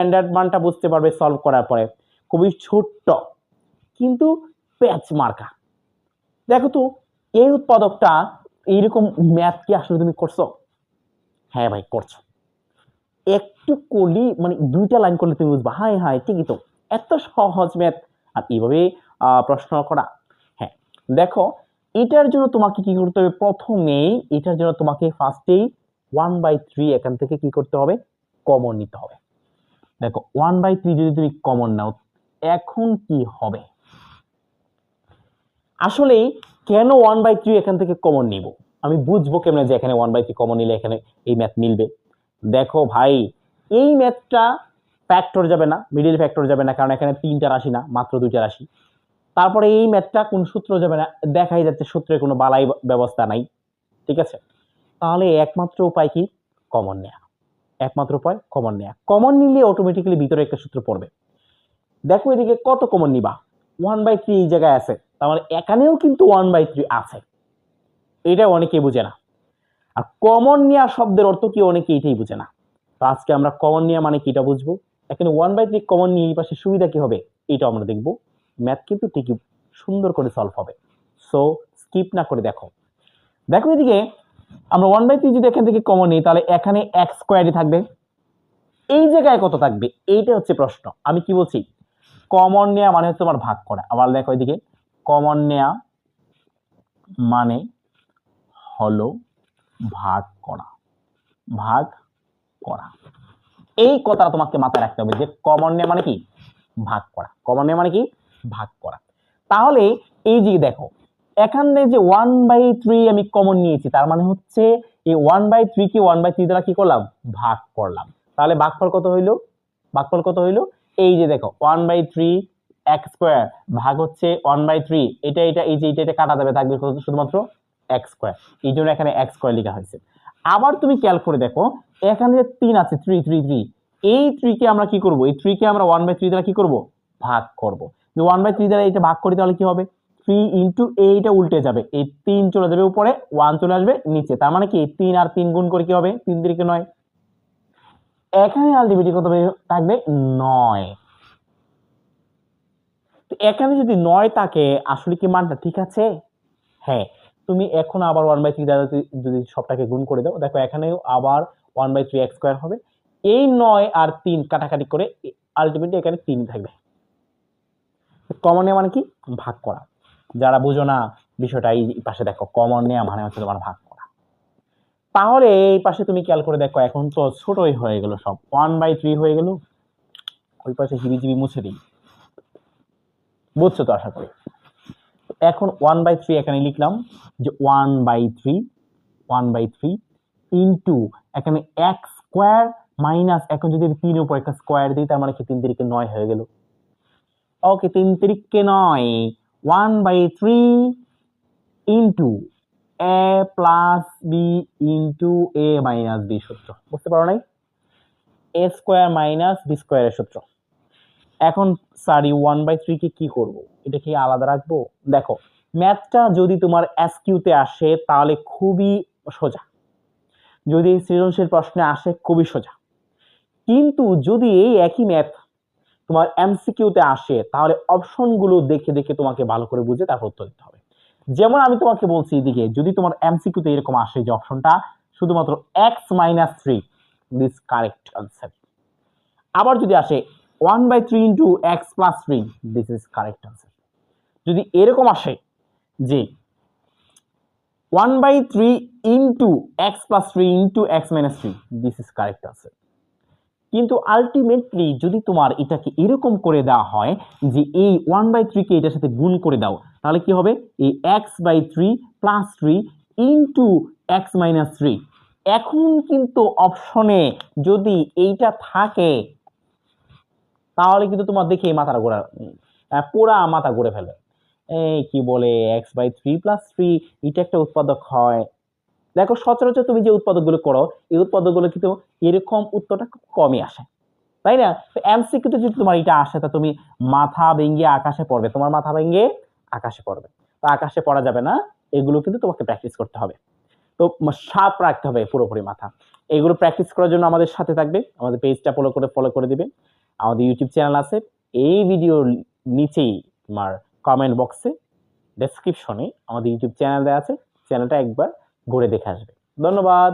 Standard মানটা বুঝতে পারবে সলভ করার পরে, খুবই ছোট্ট কিন্তু প্যাচ মার্কা। দেখো তো এই উৎপাদকটা, এইরকম ম্যাথ কি আসলে তুমি করছো? হ্যাঁ ভাই করছো। একটু করলি মানে 2টা লাইন করলে তুমি বুঝবা, হাই হাই ঠিকই তো, এত সহজ ম্যাথ, আর এইভাবে প্রশ্ন করা। হ্যাঁ দেখো, এটার জন্য তোমাকে কি করতে হবে, প্রথমেই এটার জন্য তোমাকে ফার্স্টেই 1/3 এখান থেকে কি করতে হবে, কমন নিতে হবে। দেখো 1/3 যদি তুমি কমন নাও, এখন কি হবে, আসলে কেন 1/3 এখান থেকে কমন নিব, আমি বুঝবো কেমনে যে এখানে 1/3 কমন নিলে এখানে এই ম্যাথ মিলবে। দেখো ভাই, এই ম্যাথটা ফ্যাক্টর যাবে না, মিডিল ফ্যাক্টর যাবে না, কারণ এখানে 3টা রাশি না, মাত্র 2টা রাশি। তারপরে এই ম্যাথটা কোন সূত্র যাবে না, দেখাই যাচ্ছে সূত্রের কোনো বালাই ব্যবস্থা নাই। ঠিক আছে, তাহলে একমাত্র উপায় কি, কমন নেয়া। একমাত্র উপায় কমন নেয়া। কমন নিলে অটোমেটিক্যালি ভিতরে একটা সূত্র পড়বে। দেখো এদিকে কত কমন নিবা, 1/3 এই জায়গায় আছে, তার মানে এখানেও কিন্তু 1/3 আছে। এটা অনেকেই বুঝে না। আর কমন নেওয়া শব্দের অর্থ কি, অনেকে এটাই বুঝে না। তো আজকে আমরা কমন নেওয়া মানে কি এটা বুঝবো। এখানে 1/3 কমন নিয়ে এই পাশে সুবিধা কি হবে এটা আমরা দেখবো। ম্যাথ কিন্তু ঠিকই সুন্দর করে সলভ হবে। সো স্কিপ না করে দেখো। দেখো এদিকে আমরা 1/3 যদি এখান থেকে কমন নিই, তাহলে এখানে x স্কয়ারই থাকবে। এই জায়গায় কত থাকবে, এইটা হচ্ছে প্রশ্ন। আমি কি বলছি, কমন নেওয়া মানে হচ্ছে তোমার ভাগ করা। আবার দেখো এদিকে, কমন নেওয়া মানে হলো ভাগ করা। ভাগ করা, এই কথাটা তোমাকে মাথায় রাখতে হবে যে কমন নেওয়া মানে কি, ভাগ করা। কমন নেওয়া মানে কি, ভাগ করা। তাহলে এই যে দেখো, এখানে যে 1/3 আমি কমন নিয়েছি, তার মানে হচ্ছে এই 1/3 কে 1/3 দ্বারা কি করলাম, ভাগ করলাম। তাহলে ভাগফল কত হইলো, ভাগফল কত হইলো, এই যে দেখো 1/3 x স্কয়ার ভাগ হচ্ছে 1/3, এটা এটা এই যে এটা কাটা যাবে, থাকবে শুধুমাত্র x স্কয়ার, এই জন্য এখানে x স্কয়ার লেখা হয়েছে। আবার তুমি খেয়াল করে দেখো, এখানে যে 3 আছে, 3 3 3, এই 3 কে আমরা কি করব, এই 3 কে আমরা 1/3 দ্বারা কি করব, ভাগ করব। যে 1/3 দ্বারা এটা ভাগ করি, তাহলে কি হবে, 3 ইনটু এইটা উল্টে যাবে, এই 3 চলে যাবে উপরে, 1 চলে আসবে নিচে, তার মানে কি 3 আর 3 গুণ করে কি হবে, 3 3 কে 9। এখানে আলটিমেটলি কত থাকবে, 9। তো এখানে যদি 9 থাকে, আসলে কি মানটা ঠিক আছে? হ্যাঁ, তুমি এখন আবার 1/3 দ্বারা যদি সবটাকে গুণ করে দাও, দেখো এখানেও আবার 1/3 x স্কয়ার হবে। এই 9 আর 3 কাটাকাটি করে আলটিমেটলি এখানে 3 থাকবে। কমন নেওয়া মানে কি, ভাগ করা। যারা বুঝো না বিষয়টা, এই পাশে দেখো, কমন নেওয়া মানে হচ্ছে তোমার ভাগ করা। তাহলে এই পাশে তুমি খেয়াল করে দেখো, এখন তো ছোটই হয়ে গেল, সব 1/3 হয়ে গেল। ওই পাশে হিবিজিবি মুছে দিই, বুঝছো তো আশা করি। এখন 1/3 এখানে লিখলাম যে 1/3 ইন্টু এখানে x স্কয়ার মাইনাস, এখন যদি 3 এর উপর একটা স্কয়ার দিই, তার মানে কি 3 3 কে 9 হয়ে গেল। ওকে, 3 3 কে 9, 1/3 into a plus b into a minus b সূত্র, বুঝতে পারো নাই, a স্কয়ার মাইনাস b স্কয়ারের সূত্র। এখন সরি 1/3 কে কি করব, এটা কি আলাদা রাখবো? দেখো ম্যাথটা যদি তোমার এসকিউ তে আসে তাহলে খুবই সোজা, যদি সৃজনশীল প্রশ্নে আসে খুবই সোজা। কিন্তু যদি এই একই ম্যাথ তোমার এমসিকিউ তে আসে, তাহলে অপশনগুলো দেখে দেখে তোমাকে ভালো করে বুঝে তারপর উত্তর দিতে হবে। যেমন আমি তোমাকে বলছি, এদিকে যদি তোমার এমসিকিউ তে এরকম আসে যে অপশনটা শুধুমাত্র x - 3, দিস কারেক্ট আনসার। আবার যদি আসে 1/3 into x plus 3, this is correct answer. যদি এরকম আসে যে 1/3 into x plus 3 into x minus 3, this is correct answer. কিন্তু আলটিমেটলি যদি তোমার এটাকে এরকম করে দেওয়া হয় যে এই 1/3 কে এটার সাথে গুণ করে দাও, তাহলে কি হবে, এই x/3 plus 3 into x minus 3। এখন কিন্তু অপশনে যদি এইটা থাকে, তাহলে কিন্তু তোমার দেখে মাথাটা ঘোরা, পুরা মাথা ঘুরে ফেলে। এই কি বলে, x/3 প্লাস 3 এটা একটা উৎপাদক হয়। দেখো সচরাচর তুমি যে উৎপাদকগুলো করো, এই উৎপাদকগুলো কিন্তু এরকম উত্তরটা খুব কমই আসে, তাই না? তো এমসিকিউতে যদি তোমার এটা আসে, তা তুমি মাথা ভেঙে আকাশে পড়বে, তোমার মাথা ভেঙে আকাশে পড়বে। তো আকাশে পড়া যাবে না, এগুলো কিন্তু তোমাকে প্র্যাকটিস করতে হবে। তো শার্প রাখতে হবে পুরোপুরি মাথা। এইগুলো প্র্যাকটিস করার জন্য আমাদের সাথে থাকবে, আমাদের পেজটা ফলো করে দিবে। আমাদের ইউটিউব চ্যানেল আছে, এই ভিডিওর নিচেই তোমার কমেন্ট বক্সে ডেসক্রিপশনে আমাদের ইউটিউব চ্যানেল দেওয়া আছে, চ্যানেলটা একবার ঘুরে দেখে আসবে। ধন্যবাদ।